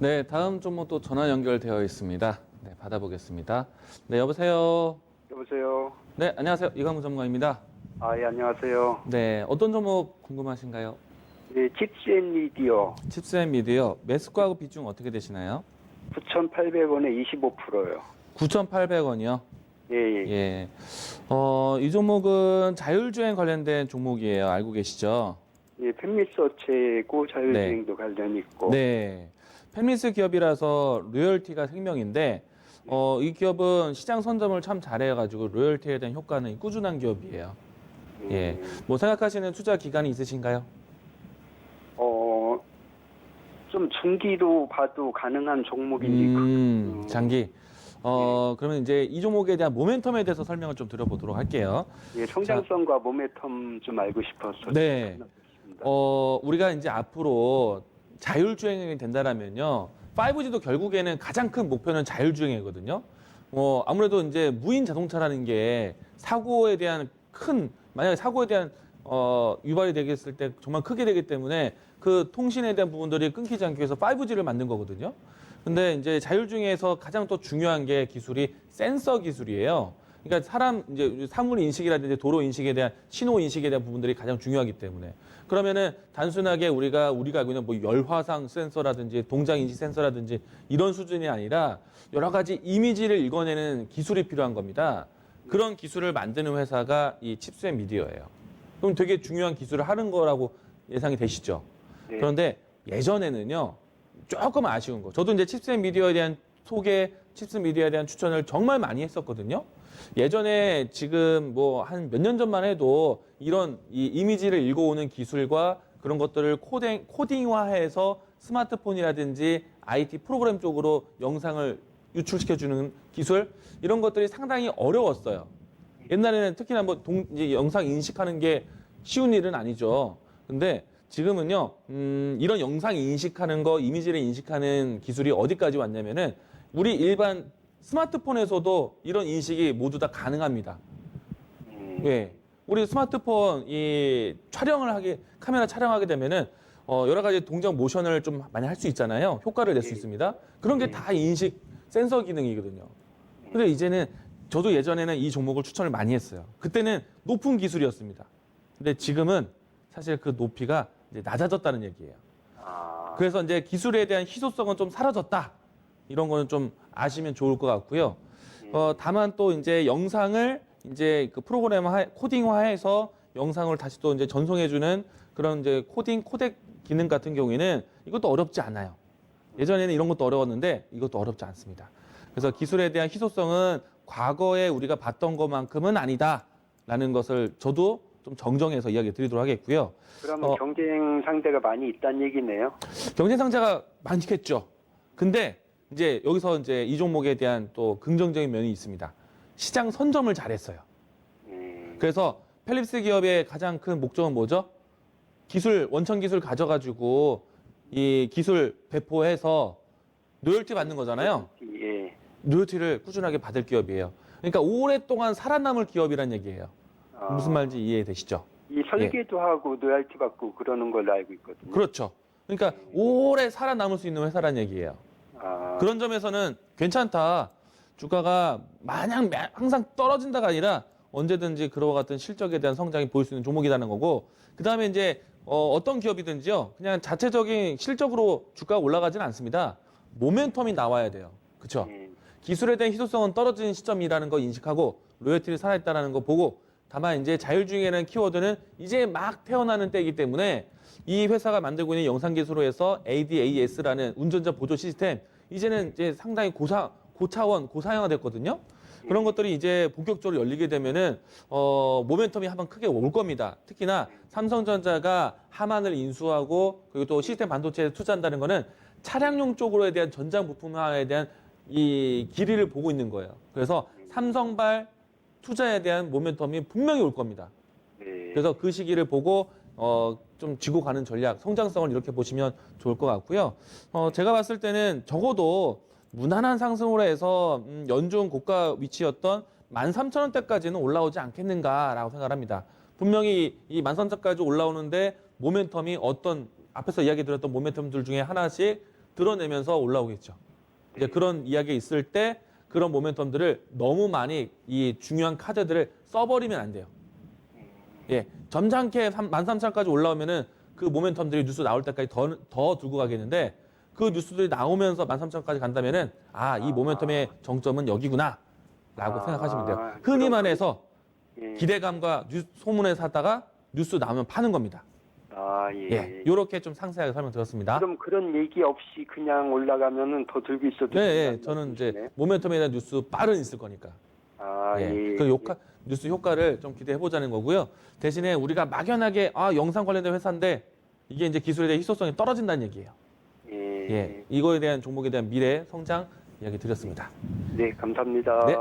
네, 다음 종목 또 전화 연결되어 있습니다. 네, 받아보겠습니다. 네, 여보세요. 여보세요. 네, 안녕하세요. 이광우 전문가입니다. 예, 안녕하세요. 네, 어떤 종목 궁금하신가요? 네, 칩스앤미디어 칩스앤미디어 매수가하고 비중 어떻게 되시나요? 9,800원에 25%요. 9,800원이요. 예, 예. 예. 이 종목은 자율주행 관련된 종목이에요. 알고 계시죠? 예, 팬미서체고 자율주행도 관련 있고. 네. 펜미스 기업이라서 로열티가 생명인데, 이 기업은 시장 선점을 참 잘해가지고 로열티에 대한 효과는 꾸준한 기업이에요. 예. 뭐 생각하시는 투자 기간이 있으신가요? 좀 중기로 봐도 가능한 종목인지. 장기. 그러면 이제 이 종목에 대한 모멘텀에 대해서 설명을 좀 드려보도록 할게요. 예, 성장성과 모멘텀 좀 알고 싶어서. 네. 우리가 이제 앞으로 자율주행이 된다라면요. 5G도 결국에는 가장 큰 목표는 자율주행이거든요. 아무래도 이제 무인 자동차라는 게 만약에 사고에 대한 유발이 되겠을 때 정말 크게 되기 때문에 그 통신에 대한 부분들이 끊기지 않기 위해서 5G를 만든 거거든요. 근데 이제 자율주행에서 가장 또 중요한 게 기술이 센서 기술이에요. 그러니까 이제 사물 인식이라든지 도로 인식에 대한 신호 인식에 대한 부분들이 가장 중요하기 때문에 그러면은 단순하게 우리가 알고 있는 뭐 열화상 센서라든지 동작 인식 센서라든지 이런 수준이 아니라 여러 가지 이미지를 읽어내는 기술이 필요한 겁니다. 그런 기술을 만드는 회사가 이 칩스앤미디어예요. 그럼 되게 중요한 기술을 하는 거라고 예상이 되시죠? 네. 그런데 예전에는요. 조금 아쉬운 거. 저도 이제 칩스앤미디어에 대한 칩스미디어에 대한 추천을 정말 많이 했었거든요. 예전에 지금 뭐 한 몇 년 전만 해도 이런 이 이미지를 읽어오는 기술과 그런 것들을 코딩화해서 스마트폰이라든지 IT 프로그램 쪽으로 영상을 유출시켜주는 기술 이런 것들이 상당히 어려웠어요. 옛날에는 특히나 뭐 이제 영상 인식하는 게 쉬운 일은 아니죠. 근데 지금은요, 이런 영상 인식하는 거, 이미지를 인식하는 기술이 어디까지 왔냐면은 우리 일반 스마트폰에서도 이런 인식이 모두 다 가능합니다. 예. 우리 스마트폰 카메라 촬영하게 되면은 여러 가지 동작 모션을 좀 많이 할 수 있잖아요. 효과를 낼 수 있습니다. 그런 게 다 인식 센서 기능이거든요. 근데 이제는 저도 예전에는 이 종목을 추천을 많이 했어요. 그때는 높은 기술이었습니다. 근데 지금은 사실 그 높이가 이제 낮아졌다는 얘기예요. 그래서 이제 기술에 대한 희소성은 좀 사라졌다. 이런 거는 좀 아시면 좋을 것 같고요. 다만 또 이제 영상을 이제 그 코딩화해서 영상을 다시 또 이제 전송해주는 그런 이제 코덱 기능 같은 경우에는 이것도 어렵지 않아요. 예전에는 이런 것도 어려웠는데 이것도 어렵지 않습니다. 그래서 기술에 대한 희소성은 과거에 우리가 봤던 것만큼은 아니다라는 것을 저도 좀 정정해서 이야기 드리도록 하겠고요. 그러면 경쟁 상대가 많이 있다는 얘기네요. 경쟁 상대가 많겠죠. 근데 이제 여기서 이제 이 종목에 대한 또 긍정적인 면이 있습니다. 시장 선점을 잘했어요. 그래서 펠립스 기업의 가장 큰 목적은 뭐죠? 원천 기술 가져가지고 이 기술 배포해서 로열티 받는 거잖아요. 예. 로열티를 꾸준하게 받을 기업이에요. 그러니까 오랫동안 살아남을 기업이란 얘기예요. 무슨 말인지 이해되시죠? 이 설계도 하고 로열티 받고 그러는 걸로 알고 있거든요. 그렇죠. 그러니까 오래 살아남을 수 있는 회사란 얘기예요. 그런 점에서는 괜찮다. 주가가 마냥 항상 떨어진다가 아니라 언제든지 그와 같은 실적에 대한 성장이 보일 수 있는 종목이라는 거고 그 다음에 이제 어떤 기업이든지요. 그냥 자체적인 실적으로 주가가 올라가지는 않습니다. 모멘텀이 나와야 돼요. 그렇죠? 기술에 대한 희소성은 떨어지는 시점이라는 거 인식하고 로열티를 살아있다는 거 보고 다만 이제 자율주행이라는 키워드는 이제 막 태어나는 때이기 때문에 이 회사가 만들고 있는 영상 기술로 해서 ADAS라는 운전자 보조 시스템 이제는 이제 상당히 고사양화됐거든요. 그런 것들이 이제 본격적으로 열리게 되면은 모멘텀이 한번 크게 올 겁니다. 특히나 삼성전자가 하만을 인수하고 그리고 또 시스템 반도체에 투자한다는 거는 차량용 쪽으로에 대한 전장 부품화에 대한 이 길이를 보고 있는 거예요. 그래서 삼성발 투자에 대한 모멘텀이 분명히 올 겁니다. 그래서 그 시기를 보고 좀 쥐고 가는 전략, 성장성을 이렇게 보시면 좋을 것 같고요. 제가 봤을 때는 적어도 무난한 상승으로 해서 연중 고가 위치였던 13,000원대까지는 올라오지 않겠는가라고 생각합니다. 분명히 이 13,000원까지 올라오는데 모멘텀이 앞에서 이야기 드렸던 모멘텀들 중에 하나씩 드러내면서 올라오겠죠. 이제 그런 이야기 있을 때 그런 모멘텀들을 너무 많이 이 중요한 카드들을 써버리면 안 돼요. 예, 점잖게 13,000까지 올라오면은 그 모멘텀들이 뉴스 나올 때까지 더 들고 가겠는데 그 뉴스들이 나오면서 13,000까지 간다면은 이 모멘텀의 정점은 여기구나 라고 생각하시면 돼요. 흔히 말해서 예. 기대감과 소문에 사다가 뉴스 나오면 파는 겁니다. 예. 예, 요렇게 좀 상세하게 설명드렸습니다. 그럼 그런 얘기 없이 그냥 올라가면은 더 들고 있어도 네, 된다는 저는 이제 말씀이시네. 모멘텀에 대한 뉴스 빠른 있을 거니까. 예. 그 뉴스 효과를 좀 기대해 보자는 거고요. 대신에 우리가 막연하게 영상 관련된 회사인데 이게 이제 기술에 대한 희소성이 떨어진다는 얘기예요. 예. 예, 이거에 대한 종목에 대한 미래 성장 이야기 드렸습니다. 네, 감사합니다. 네.